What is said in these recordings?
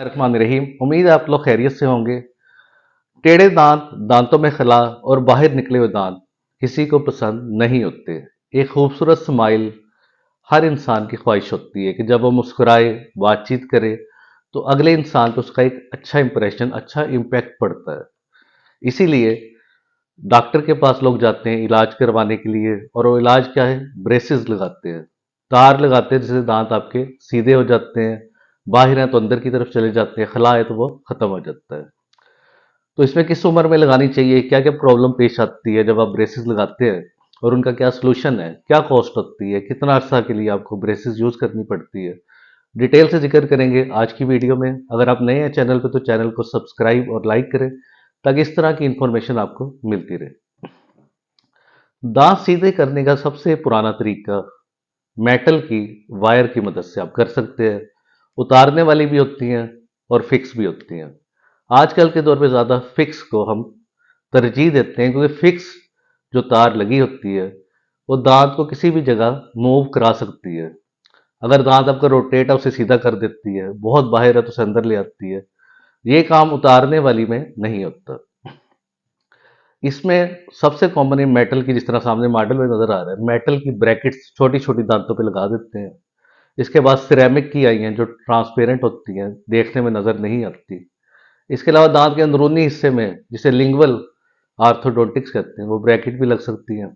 रहमान रहीम। उम्मीद है आप लोग खैरियत से होंगे। टेढ़े दांत, दांतों में खला और बाहर निकले हुए दांत किसी को पसंद नहीं होते। एक खूबसूरत स्माइल हर इंसान की ख्वाहिश होती है कि जब वो मुस्कुराए, बातचीत करे, तो अगले इंसान पर उसका एक अच्छा इंप्रेशन, अच्छा इम्पैक्ट पड़ता है। इसीलिए डॉक्टर के पास लोग जाते हैं इलाज करवाने के लिए, और वो इलाज क्या है? ब्रेसेस लगाते हैं, तार लगाते हैं, जिससे दांत आपके सीधे हो जाते हैं। बाहर हैं तो अंदर की तरफ चले जाते हैं, खला है तो वो खत्म हो जाता है। तो इसमें किस उम्र में लगानी चाहिए, क्या क्या प्रॉब्लम पेश आती है जब आप ब्रेसेस लगाते हैं, और उनका क्या सोल्यूशन है, क्या कॉस्ट होती है, कितना अर्सा के लिए आपको ब्रेसेस यूज करनी पड़ती है, डिटेल से जिक्र करेंगे आज की वीडियो में। अगर आप नए हैं चैनल पर तो चैनल को सब्सक्राइब और लाइक करें, ताकि इस तरह की इंफॉर्मेशन आपको मिलती रहे। दांत सीधे करने का सबसे पुराना तरीका मेटल की वायर की मदद से आप कर सकते हैं। उतारने वाली भी होती हैं और फिक्स भी होती हैं। आजकल के दौर में ज़्यादा फिक्स को हम तरजीह देते हैं, क्योंकि फिक्स जो तार लगी होती है वो दांत को किसी भी जगह मूव करा सकती है। अगर दांत आपका रोटेट है उसे सीधा कर देती है, बहुत बाहर है तो उसे अंदर ले आती है। ये काम उतारने वाली में नहीं होता। इसमें सबसे कॉमन है मेटल की, जिस तरह सामने मॉडल में नजर आ रहा है, मेटल की ब्रैकेट्स छोटी छोटी दांतों पे लगा देते हैं। इसके बाद सिरेमिक की आई हैं जो ट्रांसपेरेंट होती हैं, देखने में नजर नहीं आती। इसके अलावा दांत के अंदरूनी हिस्से में, जिसे लिंगवल आर्थोडोंटिक्स कहते हैं, वो ब्रैकेट भी लग सकती हैं।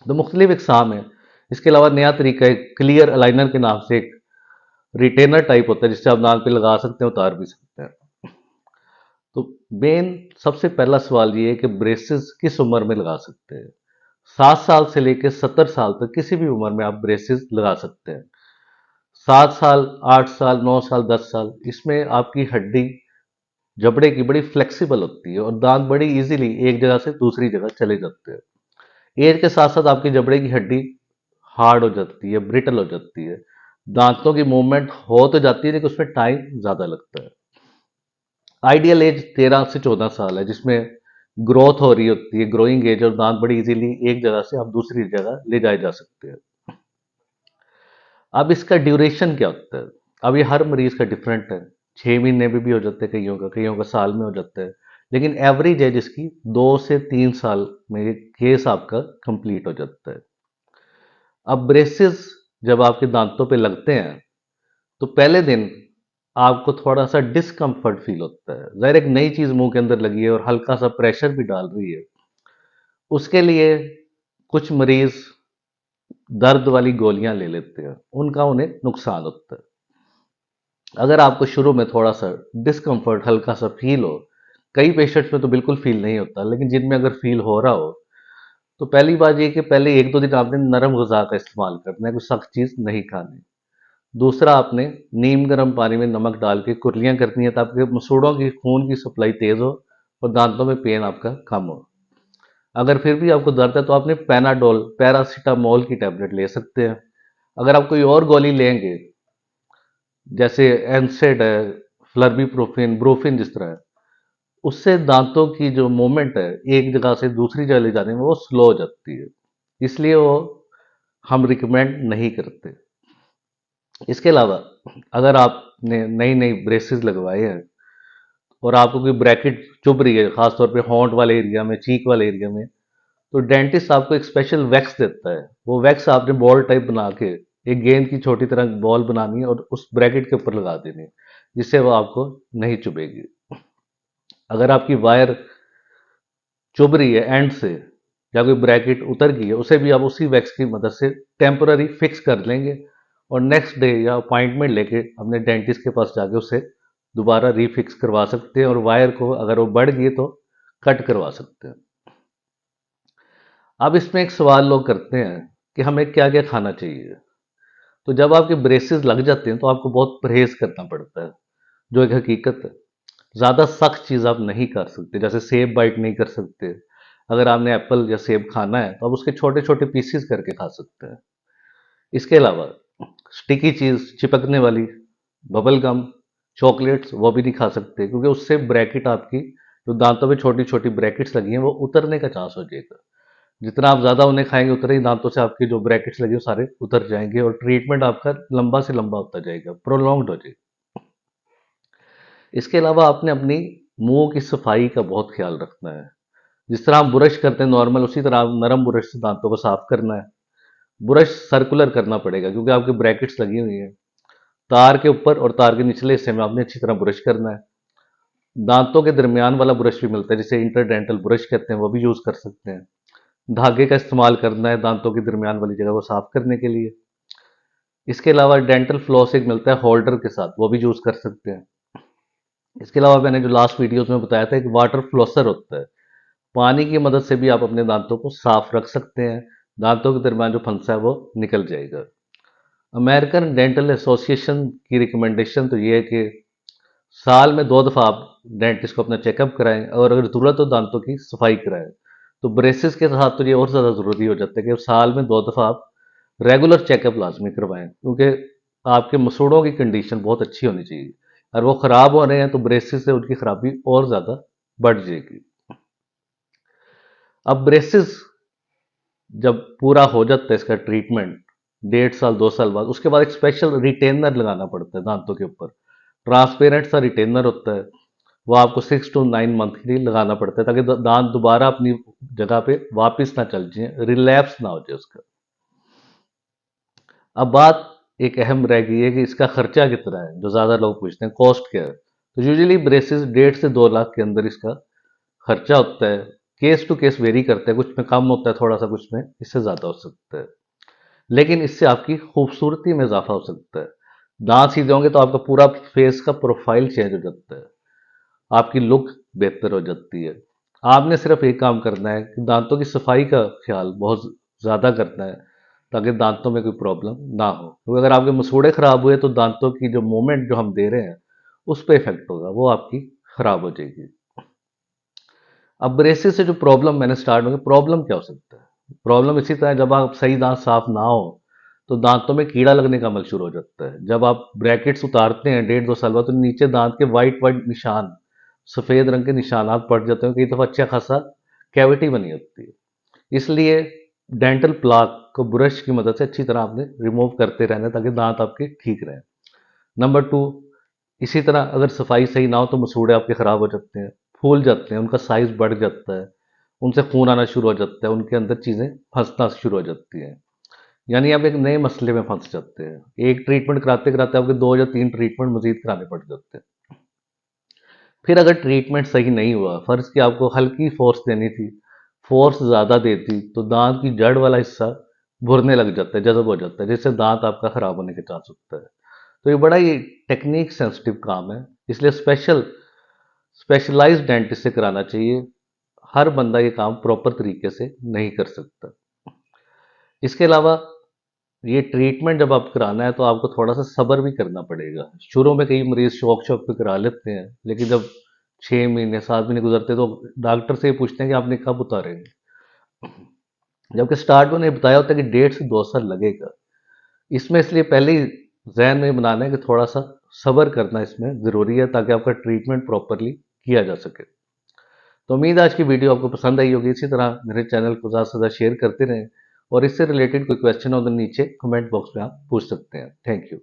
तो मुख्तलिफ इकसाम है। इसके अलावा नया तरीका है क्लियर अलाइनर के नाम से, एक रिटेनर टाइप होता है जिससे आप दांत पे लगा सकते हैं, उतार भी सकते हैं। तो मेन सबसे पहला सवाल ये है कि ब्रेसेस किस उम्र में लगा सकते हैं। 7 साल से लेकर 70 साल तक किसी भी उम्र में आप ब्रेसेस लगा सकते हैं। 7 साल, 8 साल, 9 साल, 10 साल, इसमें आपकी हड्डी जबड़े की बड़ी फ्लेक्सिबल होती है और दांत बड़ी इजीली एक जगह से दूसरी जगह चले जाते हैं। एज के साथ साथ आपकी जबड़े की हड्डी हार्ड हो जाती है, ब्रिटल हो जाती है। दांतों की मूवमेंट हो तो जाती है, लेकिन उसमें टाइम ज़्यादा लगता है। आइडियल एज 13 से 14 साल है, जिसमें ग्रोथ हो रही होती है, ग्रोइंग एज, और दांत बड़ी इजीली एक जगह से आप दूसरी जगह ले जाए जा सकते हैं। अब इसका ड्यूरेशन क्या होता है? अब ये हर मरीज का डिफरेंट है। 6 महीने में भी हो जाता है कईयों का साल में हो जाता है। लेकिन एवरेज एज इसकी 2 से 3 साल में ये केस आपका कंप्लीट हो जाता है। अब ब्रेसेस जब आपके दांतों पे लगते हैं तो पहले दिन आपको थोड़ा सा डिस्कम्फर्ट फील होता है। ज़ाहिर एक नई चीज़ मुंह के अंदर लगी है और हल्का सा प्रेशर भी डाल रही है। उसके लिए कुछ मरीज दर्द वाली गोलियां ले लेते हैं, उनका उन्हें नुकसान होता है। अगर आपको शुरू में थोड़ा सा डिस्कम्फर्ट हल्का सा फील हो, कई पेशेंट्स में तो बिल्कुल फील नहीं होता, लेकिन जिनमें अगर फील हो रहा हो, तो पहली बात ये कि पहले 1-2 दिन आपने नरम गज़ा का इस्तेमाल करना है, कोई सख्त चीज़ नहीं खानी। दूसरा, आपने नीम गर्म पानी में नमक डाल के कुर्लियाँ करनी है, ताकि मसूड़ों की खून की सप्लाई तेज़ हो और दांतों में पेन आपका कम हो। अगर फिर भी आपको दर्द है तो आपने पैनाडोल, पैरासीटामोल की टैबलेट ले सकते हैं। अगर आप कोई और गोली लेंगे, जैसे एनसेड है, फ्लर्बीप्रोफिन, ब्रोफिन, जिस तरह है, उससे दांतों की जो मूवमेंट है एक जगह से दूसरी जगह ले जाने में वो स्लो हो जाती है। इसलिए वो हम रिकमेंड नहीं करते। इसके अलावा अगर आपने नई नई ब्रेसेस लगवाए हैं और आपको कोई ब्रैकेट चुभ रही है, खासतौर पे होंठ वाले एरिया में, चीक वाले एरिया में, तो डेंटिस्ट आपको एक स्पेशल वैक्स देता है। वो वैक्स आपने बॉल टाइप बना के, एक गेंद की छोटी तरह बॉल बनानी है और उस ब्रैकेट के ऊपर लगा देनी है, जिससे वो आपको नहीं चुभेगी। अगर आपकी वायर चुभ रही है एंड से, या कोई ब्रैकेट उतर गई है, उसे भी आप उसी वैक्स की मदद से टेम्पररी फिक्स कर लेंगे और नेक्स्ट डे या अपॉइंटमेंट लेके अपने डेंटिस्ट के पास जाके उसे दोबारा रीफिक्स करवा सकते हैं, और वायर को अगर वो बढ़ गई तो कट करवा सकते हैं। अब इसमें एक सवाल लोग करते हैं कि हमें क्या क्या खाना चाहिए। तो जब आपके ब्रेसेस लग जाते हैं तो आपको बहुत परहेज करना पड़ता है, जो एक हकीकत है। ज़्यादा सख्त चीज़ आप नहीं कर सकते, जैसे सेब बाइट नहीं कर सकते। अगर आपने एप्पल या सेब खाना है तो आप उसके छोटे छोटे पीसीस करके खा सकते हैं। इसके अलावा स्टिकी चीज़, चिपकने वाली, बबल गम, चॉकलेट्स, वो भी नहीं खा सकते, क्योंकि उससे ब्रैकेट आपकी, जो दांतों में छोटी छोटी ब्रैकेट्स लगी हैं, वो उतरने का चांस हो जाएगा। जितना आप ज़्यादा उन्हें खाएंगे, उतना ही दांतों से आपकी जो ब्रैकेट्स लगी वो सारे उतर जाएंगे और ट्रीटमेंट आपका लंबा से लंबा होता जाएगा, प्रोलॉन्ग्ड हो जाएगा। इसके अलावा आपने अपनी मुंह की सफाई का बहुत ख्याल रखना है। जिस तरह आप ब्रश करते हैं नॉर्मल, उसी तरह आप नरम ब्रश से दांतों को साफ करना है। ब्रश सर्कुलर करना पड़ेगा क्योंकि आपके ब्रैकेट्स लगी हुई हैं। तार के ऊपर और तार के निचले हिस्से में आपने अच्छी तरह ब्रश करना है। दांतों के दरमियान वाला ब्रश भी मिलता है जिसे इंटरडेंटल ब्रश कहते हैं, वो भी यूज कर सकते हैं। धागे का इस्तेमाल करना है दांतों के दरमियान वाली जगह को साफ करने के लिए। इसके अलावा डेंटल फ्लॉस एक मिलता है होल्डर के साथ, वो भी यूज कर सकते हैं। इसके अलावा मैंने जो लास्ट वीडियोस में बताया था, एक वाटर फ्लॉसर होता है। पानी की मदद से भी आप अपने दांतों को साफ रख सकते हैं। दांतों के दरमियान जो फंसा है वो निकल जाएगा। अमेरिकन डेंटल एसोसिएशन की रिकमेंडेशन तो ये है कि साल में 2 दफ़ा आप डेंटिस्ट को अपना चेकअप कराएं और अगर ज़रूरत हो दांतों की सफाई कराएं। तो ब्रेसेस के साथ तो ये और ज़्यादा ज़रूरी हो जाता है कि साल में 2 दफ़ा आप रेगुलर चेकअप लाजमी करवाएं, क्योंकि आपके मसूड़ों की कंडीशन बहुत अच्छी होनी चाहिए। और वो ख़राब हो रहे हैं तो ब्रेसेस से उनकी खराबी और ज़्यादा बढ़ जाएगी। अब ब्रेसेस जब पूरा हो जाता है इसका ट्रीटमेंट 1.5 साल 2 साल बाद, उसके बाद एक स्पेशल रिटेनर लगाना पड़ता है दांतों के ऊपर। ट्रांसपेरेंट सा रिटेनर होता है, वो आपको 6 to 9 मंथ के लिए लगाना पड़ता है ताकि दांत दोबारा अपनी जगह पे वापस ना चल जाए, रिलैप्स ना हो जाए उसका। अब बात एक अहम रह गई है कि इसका खर्चा कितना है, जो ज़्यादा लोग पूछते हैं कॉस्ट क्या है। तो यूजुअली ब्रेसेस 1.5 से 2 लाख के अंदर इसका खर्चा होता है। केस टू केस वेरी करता है, कुछ में कम होता है थोड़ा सा, कुछ में इससे ज़्यादा हो सकता है। लेकिन इससे आपकी खूबसूरती में इजाफा हो सकता है। दांत सीधे होंगे तो आपका पूरा फेस का प्रोफाइल चेंज हो जाता है, आपकी लुक बेहतर हो जाती है। आपने सिर्फ एक काम करना है कि दांतों की सफाई का ख्याल बहुत ज़्यादा करना है ताकि दांतों में कोई प्रॉब्लम ना हो, क्योंकि अगर आपके मसूड़े खराब हुए तो दांतों की जो मूवमेंट जो हम दे रहे हैं उस पर इफेक्ट होगा, वो आपकी खराब हो जाएगी। अब ब्रेसिस से जो प्रॉब्लम मैंने स्टार्ट होगी, प्रॉब्लम क्या हो सकता है? प्रॉब्लम इसी तरह, जब आप सही दांत साफ ना हो तो दांतों में कीड़ा लगने का अमल शुरू हो जाता है। जब आप ब्रैकेट्स उतारते हैं 1.5 2 साल बाद, तो नीचे दांत के वाइट वाइट निशान, सफ़ेद रंग के निशानात पड़ जाते हैं, कई दफ़ा अच्छा खासा कैविटी बनी होती है। इसलिए डेंटल प्लाक को ब्रश की मदद से अच्छी तरह आपने रिमूव करते रहना है ताकि दांत आपके ठीक रहें। नंबर 2, इसी तरह अगर सफाई सही ना हो तो मसूड़े आपके ख़राब हो जाते हैं, फूल जाते हैं, उनका साइज़ बढ़ जाता है, उनसे खून आना शुरू हो जाता है, उनके अंदर चीज़ें फंसना शुरू हो जाती हैं। यानी आप एक नए मसले में फंस जाते हैं। एक ट्रीटमेंट कराते कराते आपके 2 या 3 ट्रीटमेंट मजीद कराने पड़ जाते हैं। फिर अगर ट्रीटमेंट सही नहीं हुआ, फर्ज कि आपको हल्की फोर्स देनी थी, फोर्स ज़्यादा देती तो दांत की जड़ वाला हिस्सा भुरने लग जाता है, जज़ब हो जाता है, जिससे दांत आपका खराब होने के चांस होता है। तो ये बड़ा ही टेक्निक सेंसिटिव काम है, इसलिए स्पेशलाइज्ड डेंटिस्ट से कराना चाहिए। हर बंदा ये काम प्रॉपर तरीके से नहीं कर सकता। इसके अलावा ये ट्रीटमेंट जब आप कराना है तो आपको थोड़ा सा सब्र भी करना पड़ेगा। शुरू में कई मरीज शौक शौक पे करा लेते हैं, लेकिन जब 6 महीने 7 महीने गुजरते तो डॉक्टर से ये पूछते हैं कि आपने कब उतारेंगे। जबकि स्टार्ट में उन्हें बताया होता है कि 1.5 से 2 साल लगेगा। इसमें इसलिए पहले ही जहन में बनाना है कि थोड़ा सा सब्र करना इसमें ज़रूरी है ताकि आपका ट्रीटमेंट प्रॉपरली किया जा सके। तो उम्मीद है आज की वीडियो आपको पसंद आई होगी। इसी तरह मेरे चैनल को ज़्यादा से ज़्यादा शेयर करते रहें और इससे रिलेटेड कोई क्वेश्चन हो तो नीचे कमेंट बॉक्स में आप पूछ सकते हैं। Thank you.